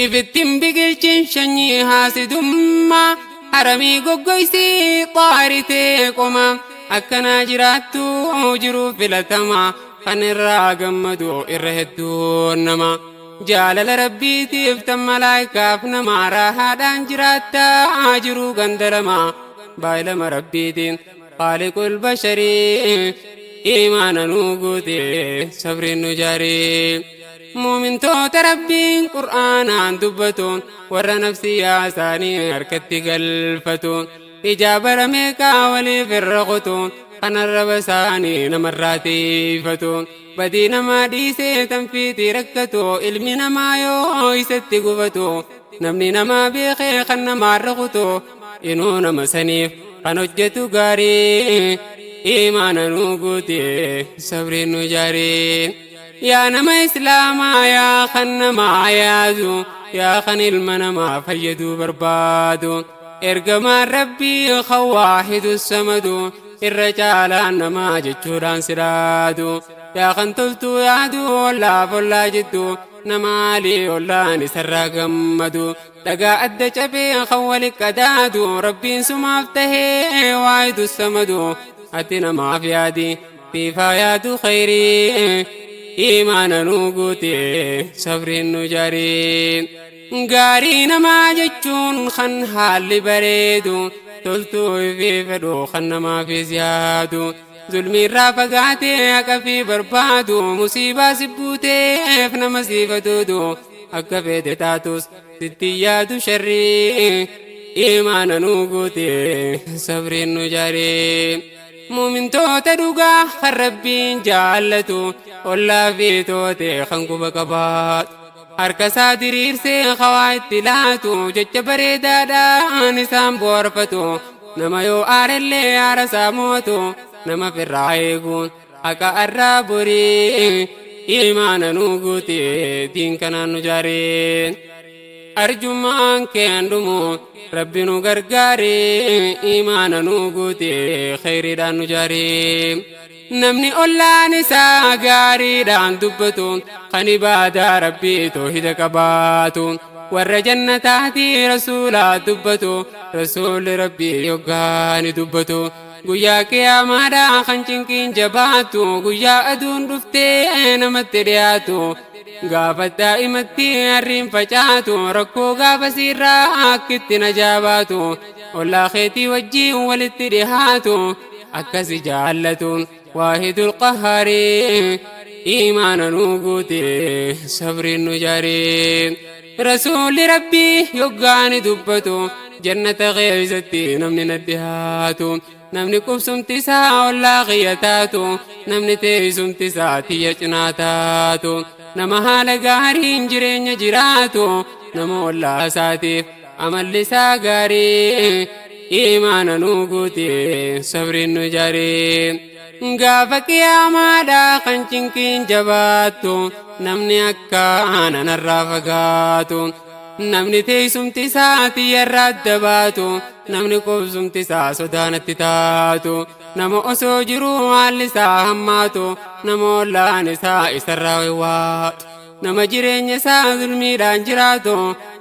Ifittiin biqilchin shanyii haasidummaa haramii goggoysii xaaritee qoma akkanaa jiraattu jiruu filatamaa kan irraa gammadu irra hedduu nama jaalala rabbiitiif tan malaayikaaf nama raahaadhaan jiraattaa jiruu gandalamaa baay'ilama rabbiitiin xaaliqul basharii imaana nuu guute sabriin nu jaarii muumintoota rabbiin qur'aanaan dubbatuun warra nafsiyyaa isaanii harkatti galfatuun ijaabara meeqaa waliif irra qotuun kan arraba isaanii namarraa tiifatuun badii namaa dhiisee tanfiitii rakkatu ilmi namaa yoo isatti gubatu namni namaa beekee kan namaarra kutu inuu nama saniif kan hojjetu gaarii imaana nuu guute sabriin nu jaarii yaa nama islaamaa yaa kan namaa yaadu yaa kan ilma namaa fayyaduu barbaadu ergamaan rabbii kan waahidu samadu irra caalaan namaa jechuudhaan siraadu yaa kan toltuu yaadu ollaaf ollaa jettu nama alii ollaan isarraa gammadu dhagaa adda cabee kan wali qadaadu rabbiin sumaaf tahee waahidu samadu ati namaaf yaadi fiifaa yaadu khayrii imaana nuu guute sabriin nu jaarii gaarii namaa jechuun kan haalli bareedu toltuu fi fedhu kan namaafis yaadu zulmiirraa fagaatee haqa fi barbaadu musiibaa sibbuuteef nama siifatuudu akka fedhe taatus sitti yaadu sharrii imaana nuu guute sabriin nu jaarii muumintoota dhugaa kan rabbiin jaallatu ollaa fi toote kan quba qabaatu harkasaa diriirsee hawaa itti laatu jecha bareedaadhaan isaan boorfatu nama yoo aarellee aarasaa mootu nama firraa eeguun haqa arraa borii imaana nuu guute diin kanaan nu jaarii arjumaan keen dhumu rabbi nu gargaaree imaana nuu guute khayriidhaan nu jaarii namni ollaan isaa gaariidhaan dubbatu kan ibaadaa rabbii toohida qabaatu warra jannataati rasuulaa dubbatu rasuulli rabbii yoggaani dubbatu guyyaa qiyaamaadhaa kan cinqiin jabaatu guyyaa aduun dhuftee namatti dhiyaatu gaafa daa'imatti harriin facaatu rakkoo gaafa siirraa akkitti najaabaatu ollaa keetii wajjiin walitti dhihaatu akkasi jaallatuun waahidul qahaarii imaana nuu guute sabriin nu jaarii rasuulli rabbii yoggaani dubbatu jannata keessatti namni nadhihaatu namni qubsumti isaa ollaa kiyya taatu namni teessumti isaa tiyya cinaa taatu nama haala gaariin jireenya jiraatu nama ollaa isaatiif amalli isaa gaarii imaana nuu guute sabriin nu jaarii gaafa qiyaamaadhaa kan cinqiin jabaattu namni akka aananarraa fagaatu namni teessumti isaa tiyyarraa adda baatu namni qubsumti isaa sodaanatti taatu nama osoo jiruu haalli isaa hammaatu nama ollaan isaa isarraa waywaatu nama jireenya isaa zulmiidhaan jiraatu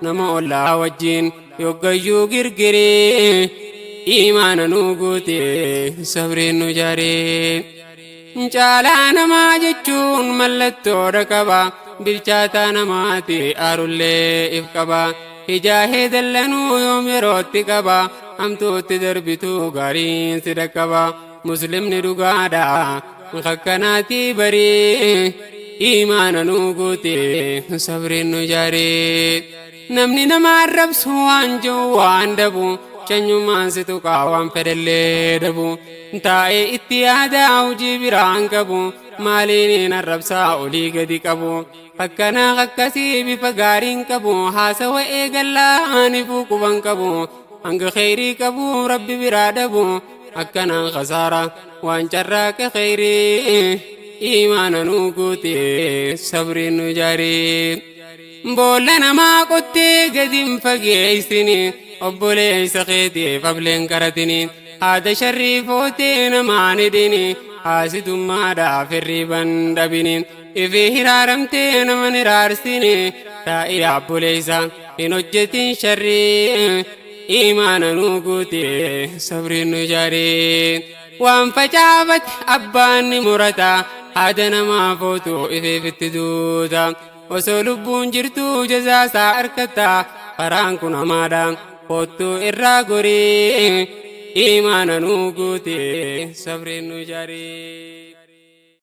nama ollaa wajjiin yoggayyuu girgiree imaana nuu guute sabriin nu jaarii caalaa namaa jechuun mallattoodha qaba bilchaataa namaati aarullee if qaba hijaahee dallanuu yoom yerootti qaba hamtuutti darbituu gaariin si dhaqqaba muslimni dhugaadha kakkanaati barii imaana nuu guute sabriin nu jaarii namni nama arrabsu waan jiru waan dhabu chanyummaan si tuqaa waan fedhallee dhabu taa'ee itti yaadaa hojii biraan qabu maaliin arrabsaa olii gadi qabu akkanaa akkasii bifa gaariin qabu haasawa eegallaanifuu quban qabu hanga khayrii qabu rabbi biraa dhabu akkanaan khasaara waan carraaqa khayrii imaana nuu guute sabriin nu jaarii boolla namaa qottee gadin fageeysini obboleeysa keetiif ableen qaratini haada sharrii footee namaan hidhini haasidummaadhaaf hirriiban dhabini ifii hiraaramtee naman hiraarsini taa'ee abboleessa hin hojjetin sharrii imaana nu guute sabriin nu jaaree waan facaafate abbaan ni murata haada namaa footu ifeefitti duuta osoo lubbuun jirtu jazaasaa harkata karaan kun hamaadha kottu irraa gorii imaana nu guute sabriin nu jaaree